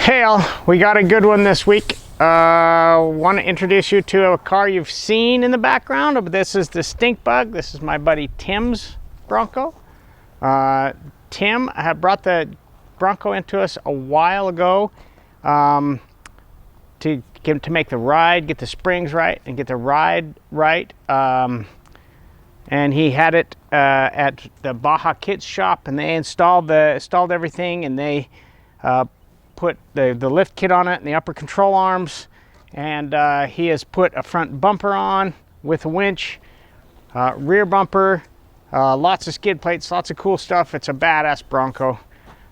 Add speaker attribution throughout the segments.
Speaker 1: Hey all, we got a good one this week. Want to introduce you to a car you've seen in the background. But this is the Stink Bug. This is my buddy Tim's Bronco. Tim had brought the Bronco into us a while ago to make the ride, get the springs right, and get the ride right. And he had it at the Baja Kits shop, and they installed everything, and they put the lift kit on it and the upper control arms, and he has put a front bumper on with a winch, rear bumper, lots of skid plates, lots of cool stuff. It's a badass Bronco.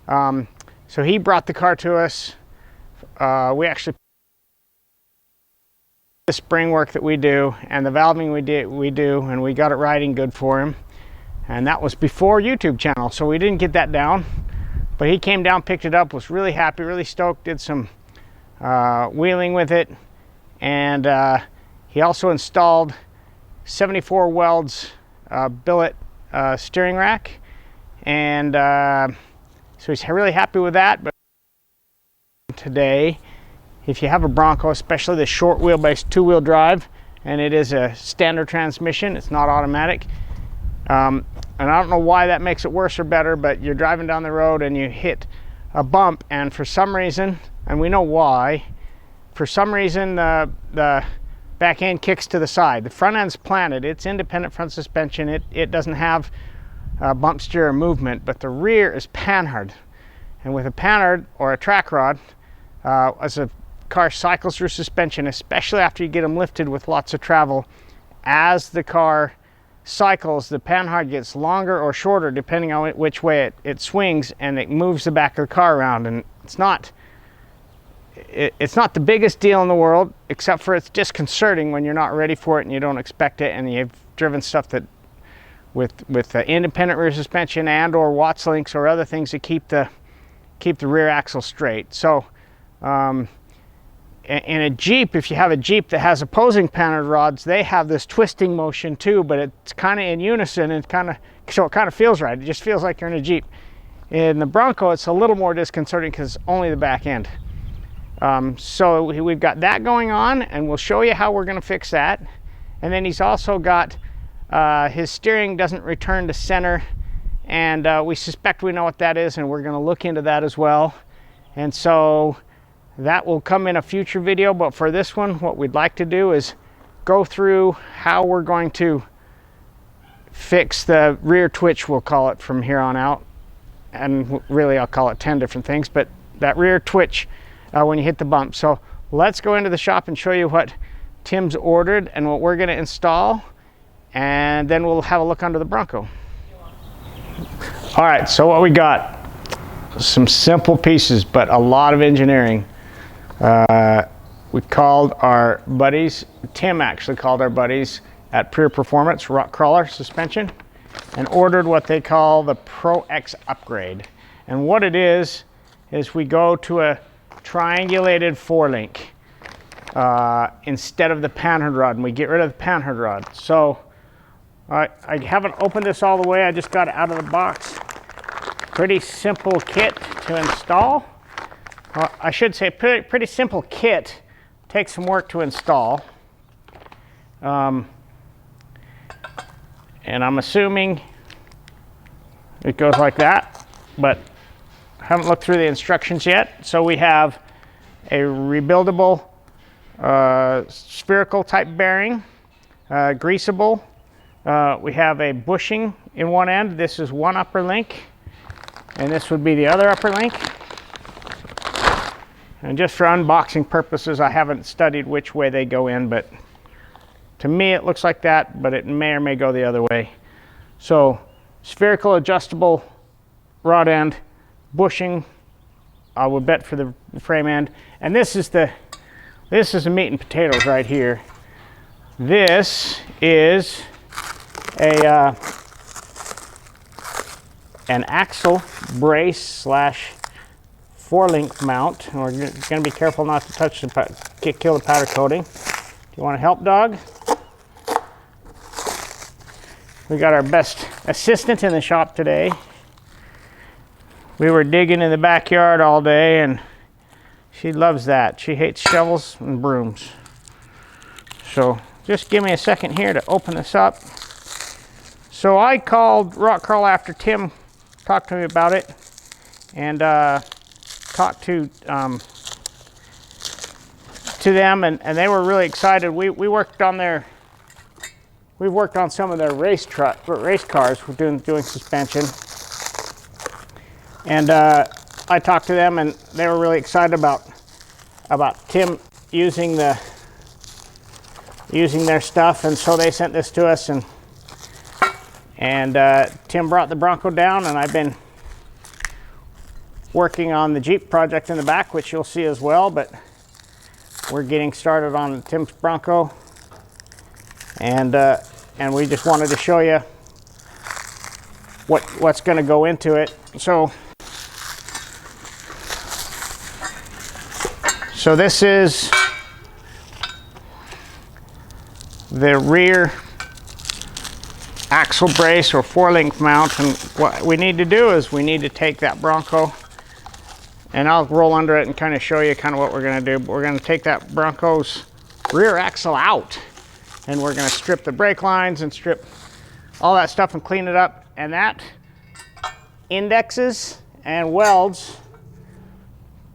Speaker 1: So he brought the car to us. We actually the spring work that we do and the valving we do, and we got it riding good for him. And that was before YouTube channel, so we didn't get that down. But he came down, picked it up, was really happy, really stoked, did some wheeling with it. And he also installed 74 welds billet steering rack. And so he's really happy with that. But today, if you have a Bronco, especially the short wheelbase 2-wheel drive, and it is a standard transmission, it's not automatic. And I don't know why that makes it worse or better, but you're driving down the road and you hit a bump, and for some reason, and we know why, for some reason the back end kicks to the side. The front end's planted, it's independent front suspension, it doesn't have bump steer or movement, but the rear is panhard. And with a panhard or a track rod, as a car cycles through suspension, especially after you get them lifted with lots of travel, as the car cycles, the panhard gets longer or shorter depending on which way it swings, and it moves the back of the car around. And it's not the biggest deal in the world, except for it's disconcerting when you're not ready for it and you don't expect it, and you've driven stuff that with independent rear suspension and or Watts links or other things to keep the rear axle straight. So in a Jeep, if you have a Jeep that has opposing panhard rods, they have this twisting motion too, but it's kind of in unison, and so it kind of feels right. It just feels like you're in a Jeep. In the Bronco, it's a little more disconcerting because it's only the back end. So we've got that going on, and we'll show you how we're going to fix that. And then he's also got his steering doesn't return to center, and we suspect we know what that is, and we're going to look into that as well. And so that will come in a future video, but for this one, what we'd like to do is go through how we're going to fix the rear twitch, we'll call it from here on out. And really, I'll call it 10 different things, but that rear twitch when you hit the bump. So let's go into the shop and show you what Tim's ordered and what we're going to install, and then we'll have a look under the Bronco. All right, so what we got, some simple pieces, but a lot of engineering. We called our buddies, Tim actually called our buddies at Pure Performance, Krawler suspension, and ordered what they call the Pro X upgrade. And what it is we go to a triangulated 4-link instead of the panhard rod, and we get rid of the panhard rod. So I haven't opened this all the way, I just got it out of the box. Pretty simple kit to install. I should say pretty simple kit. Takes some work to install. And I'm assuming it goes like that, but I haven't looked through the instructions yet. So we have a rebuildable spherical type bearing, greasable. We have a bushing in one end. This is one upper link, and this would be the other upper link. And just for unboxing purposes, I haven't studied which way they go in, but to me it looks like that, but it may or may go the other way. So spherical adjustable rod end, bushing, I would bet for the frame end. And this is the meat and potatoes right here. This is an axle brace slash 4-link mount. We're going to be careful not to touch kill the powder coating. Do you want to help, dog? We got our best assistant in the shop today. We were digging in the backyard all day and She loves that. She hates shovels and brooms. So just give me a second here to open this up. So I called Rock Crawl after Tim talked to me about it, and talked to them, and they were really excited. We've worked on some of their race cars. We're doing suspension, and I talked to them, and they were really excited about Tim using their stuff, and so they sent this to us, and Tim brought the Bronco down, and I've been working on the Jeep project in the back, which you'll see as well, but we're getting started on Tim's Bronco, and we just wanted to show you what's going to go into it. So this is the rear axle brace or 4-link mount, and what we need to do is we need to take that Bronco, and I'll roll under it and kind of show you kind of what we're going to do. But we're going to take that Bronco's rear axle out, and we're going to strip the brake lines and strip all that stuff and clean it up, and that indexes and welds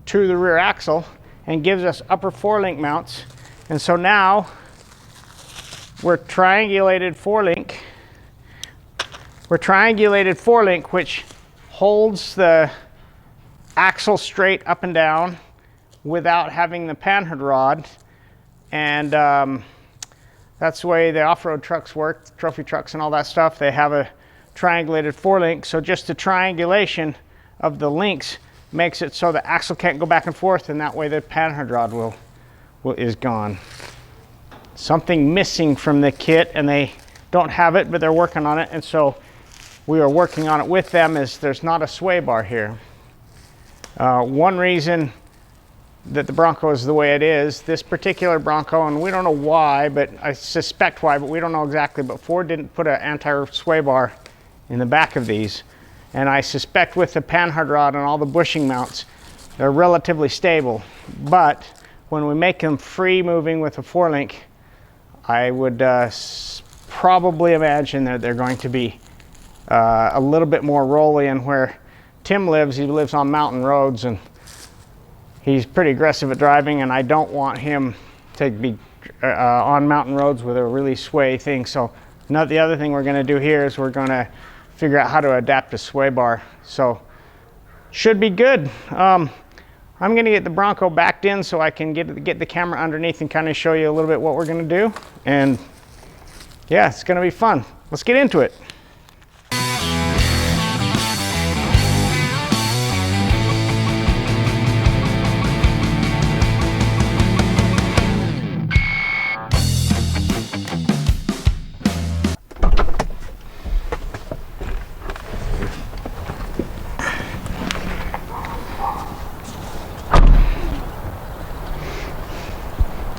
Speaker 1: to the rear axle and gives us upper 4-link mounts. And so now we're triangulated 4-link. We're triangulated 4-link, which holds the axle straight up and down without having the panhard rod. And that's the way the off-road trucks work, trophy trucks and all that stuff. They have a triangulated 4-link. So just the triangulation of the links makes it so the axle can't go back and forth, and that way the panhard rod is gone. Something missing from the kit, and they don't have it, but they're working on it, and so we are working on it with them. Is there's not a sway bar here. One reason that the Bronco is the way it is, this particular Bronco, and we don't know why, but I suspect why, but we don't know exactly, but Ford didn't put an anti-sway bar in the back of these, and I suspect with the panhard rod and all the bushing mounts, they're relatively stable. But when we make them free moving with a 4-link, I would probably imagine that they're going to be a little bit more rolly. And where Tim lives, he lives on mountain roads, and he's pretty aggressive at driving, and I don't want him to be on mountain roads with a really sway thing. So the other thing we're going to do here is we're going to figure out how to adapt a sway bar. So should be good. I'm going to get the Bronco backed in so I can get the camera underneath and kind of show you a little bit what we're going to do. And yeah, it's going to be fun. Let's get into it.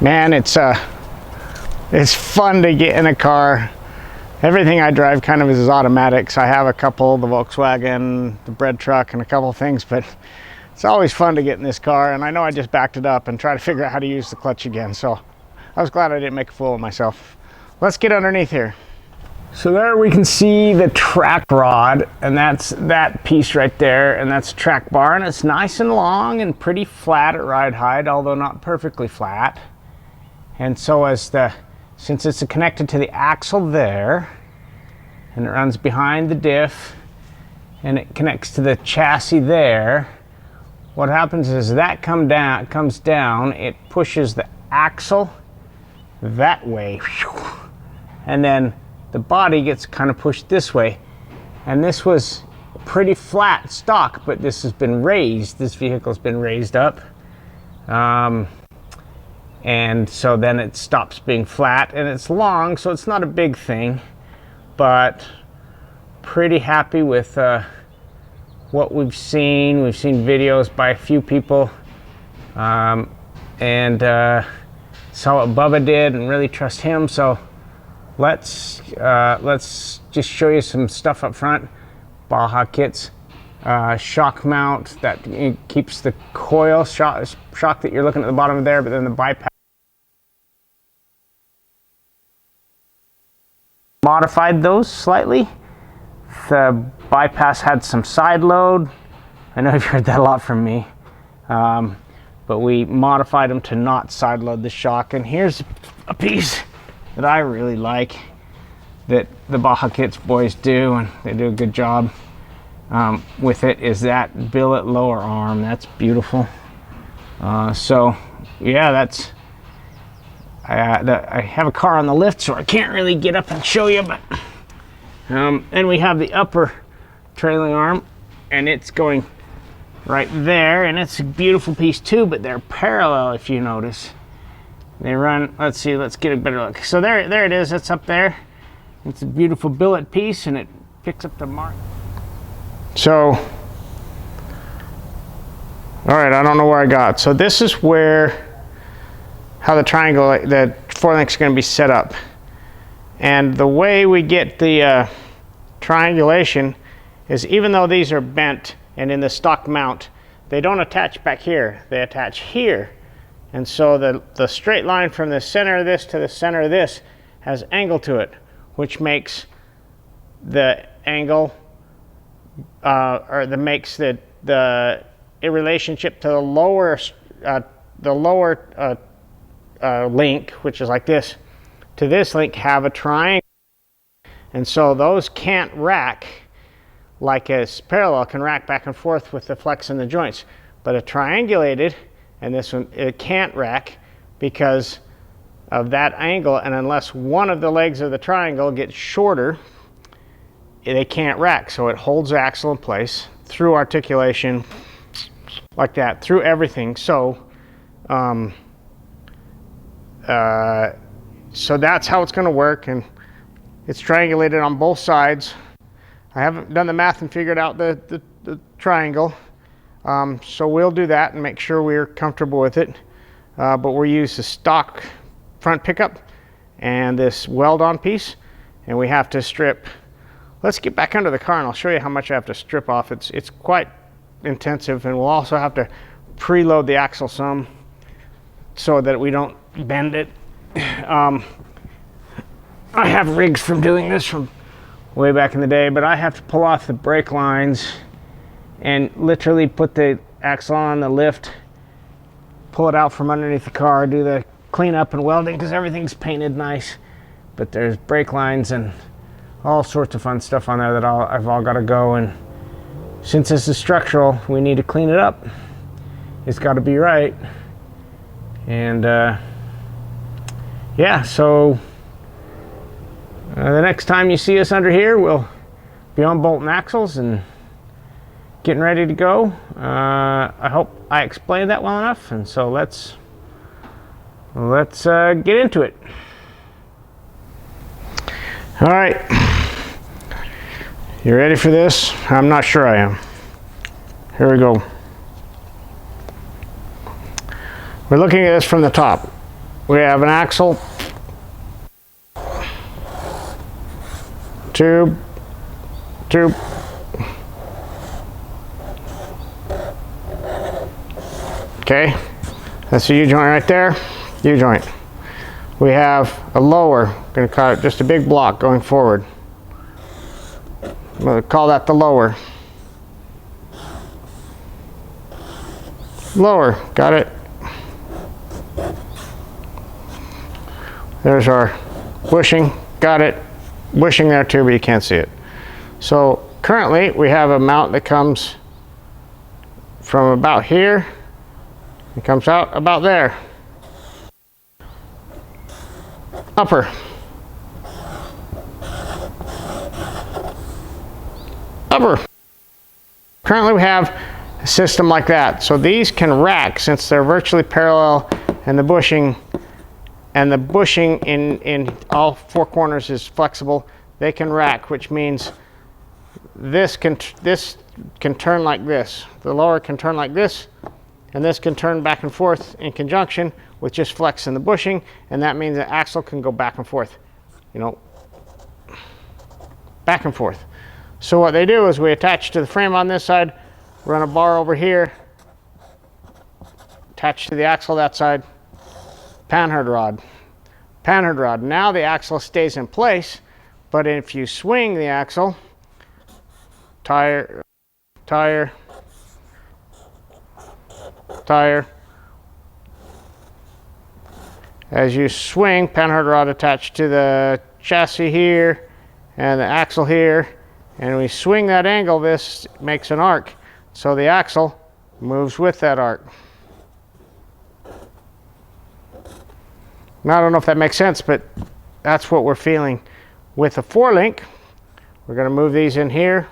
Speaker 1: Man, it's fun to get in a car. Everything I drive kind of is automatics. I have a couple, the Volkswagen, the bread truck, and a couple things, but it's always fun to get in this car. And I know I just backed it up and try to figure out how to use the clutch again. So I was glad I didn't make a fool of myself. Let's get underneath here. So there we can see the track rod, and that's that piece right there, and that's a track bar, and it's nice and long and pretty flat at ride height, although not perfectly flat. And so since it's connected to the axle there, and it runs behind the diff, and it connects to the chassis there, what happens is that comes down, it pushes the axle that way, and then the body gets kind of pushed this way. And this was pretty flat stock, but this has been raised. This vehicle's been raised up. And so then it stops being flat, and it's long, so it's not a big thing, but pretty happy with what we've seen. We've seen videos by a few people, and saw what Bubba did and really trust him. So let's just show you some stuff up front. Baja kits, shock mount that keeps the coil shock that you're looking at the bottom of there, but then the bypass. Modified those slightly. The bypass had some side load. I know you've heard that a lot from me, but we modified them to not side load the shock. And here's a piece that I really like that the Baja Kits boys do, and they do a good job with it, is that billet lower arm. That's beautiful. So yeah, that's I have a car on the lift, so I can't really get up and show you, but and we have the upper trailing arm, and it's going right there, and it's a beautiful piece too, but they're parallel, if you notice. They run, let's see, let's get a better look. So there it is, it's up there. It's a beautiful billet piece, and it picks up the mark. So, all right, I don't know where I got. So this is how the triangle, the 4-link is going to be set up. And the way we get the triangulation is, even though these are bent and in the stock mount, they don't attach back here, they attach here. And so the straight line from the center of this to the center of this has angle to it, which makes the angle, or that makes the in relationship to the lower link, which is like this, to this link, have a triangle. And so those can't rack like a parallel can rack back and forth with the flex in the joints. But a triangulated, and this one, it can't rack because of that angle, and unless one of the legs of the triangle gets shorter, they can't rack. So it holds the axle in place through articulation, like that, through everything. So so that's how it's going to work, and it's triangulated on both sides. I haven't done the math and figured out the triangle, so we'll do that and make sure we're comfortable with it. But we'll use the stock front pickup and this weld-on piece, and we have to strip. Let's get back under the car and I'll show you how much I have to strip off. It's quite intensive, and we'll also have to preload the axle some so that we don't bend it. I have rigs from doing this from way back in the day, but I have to pull off the brake lines and literally put the axle on the lift, pull it out from underneath the car, do the cleanup and welding, because everything's painted nice, but there's brake lines and all sorts of fun stuff on there that I've all got to go. And since this is structural, we need to clean it up. It's got to be right. And yeah, so the next time you see us under here, we'll be on bolting axles and getting ready to go. I hope I explained that well enough, and so let's get into it. All right, you ready for this? I'm not sure I am. Here we go. We're looking at this from the top. We have an axle, tube, okay, that's a U-joint right there, U-joint. We have a lower, going to call it just a big block going forward. We'll call that the lower. Lower, got it. There's our bushing, got it. Bushing there too, but you can't see it. So currently we have a mount that comes from about here. It comes out about there. Upper. Upper. Currently we have a system like that. So these can rack since they're virtually parallel, and the bushing in all four corners is flexible. They can rack, which means this can turn like this. The lower can turn like this, and this can turn back and forth in conjunction with just flex in the bushing, and that means the axle can go back and forth, you know, back and forth. So what they do is we attach to the frame on this side, run a bar over here, attach to the axle that side, panhard rod. Panhard rod. Now the axle stays in place, but if you swing the axle, tire, tire, tire, as you swing, panhard rod attached to the chassis here and the axle here, and we swing that angle, this makes an arc, so the axle moves with that arc. Now, I don't know if that makes sense, but that's what we're feeling with a 4-link. We're going to move these in here,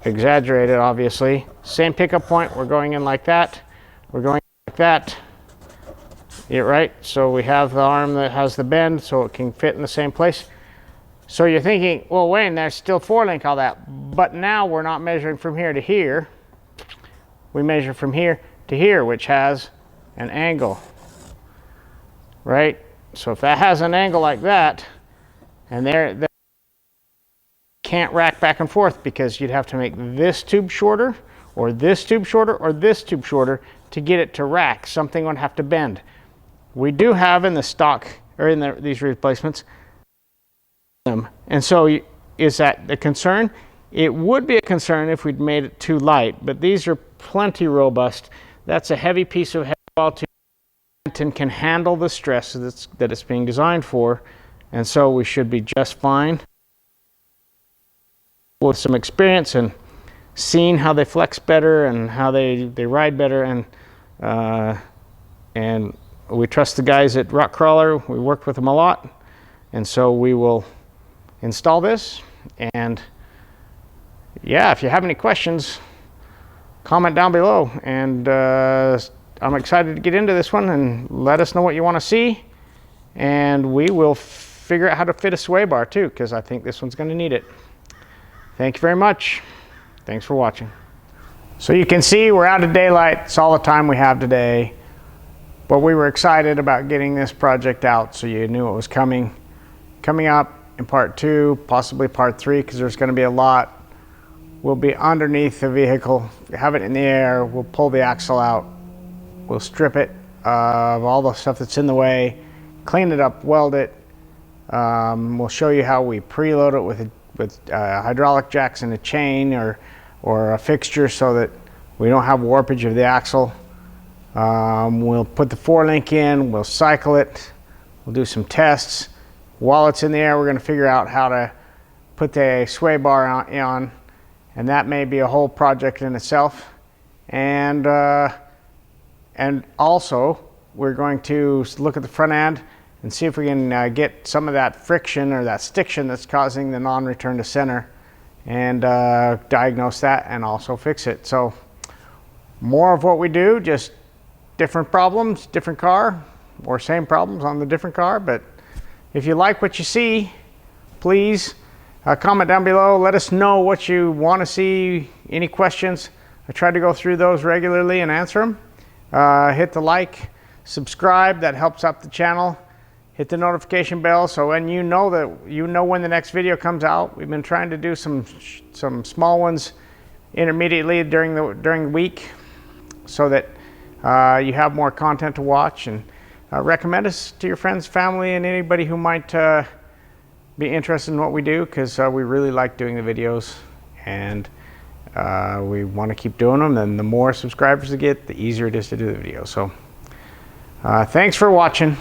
Speaker 1: exaggerated obviously. Same pickup point, we're going in like that, we're going like that. Yeah, right, so we have the arm that has the bend so it can fit in the same place. So you're thinking, well, Wayne, there's still 4-link, all that, but now we're not measuring from here to here. We measure from here to here, which has an angle, right? So if that has an angle like that, and there can't rack back and forth, because you'd have to make this tube shorter, or this tube shorter, or this tube shorter to get it to rack. Something would have to bend. We do have in the stock, or in these replacements, and so is that the concern? It would be a concern if we'd made it too light, but these are plenty robust. That's a heavy piece of heavy wall tube and can handle the stress that it's being designed for, and so we should be just fine. With some experience and seeing how they flex better and how they ride better, and we trust the guys at Krawler. We worked with them a lot, and so we will install this. And yeah, if you have any questions, comment down below, and I'm excited to get into this one, and let us know what you want to see, and we will figure out how to fit a sway bar too, because I think this one's going to need it. Thank you very much. Thanks for watching. So you can see we're out of daylight. It's all the time we have today, but we were excited about getting this project out, so you knew it was coming up in part 2, possibly part 3, because there's going to be a lot. We'll be underneath the vehicle, have it in the air, we'll pull the axle out, we'll strip it of all the stuff that's in the way, clean it up, weld it. We'll show you how we preload it with hydraulic jacks and a chain or a fixture, so that we don't have warpage of the axle. We'll put the 4-link in, we'll cycle it, we'll do some tests. While it's in the air, we're going to figure out how to put the sway bar on, and that may be a whole project in itself. And also we're going to look at the front end and see if we can get some of that friction or that stiction that's causing the non-return to center, and diagnose that and also fix it. So more of what we do, just different problems, different car, or same problems on the different car. But if you like what you see, please comment down below. Let us know what you want to see, any questions. I try to go through those regularly and answer them. Hit the like, subscribe, that helps out the channel. Hit the notification bell so when you know when the next video comes out. We've been trying to do some small ones intermediately during the week, so that you have more content to watch, and recommend us to your friends, family, and anybody who might be interested in what we do, because we really like doing the videos, and we want to keep doing them. And the more subscribers we get, the easier it is to do the videos. So thanks for watching.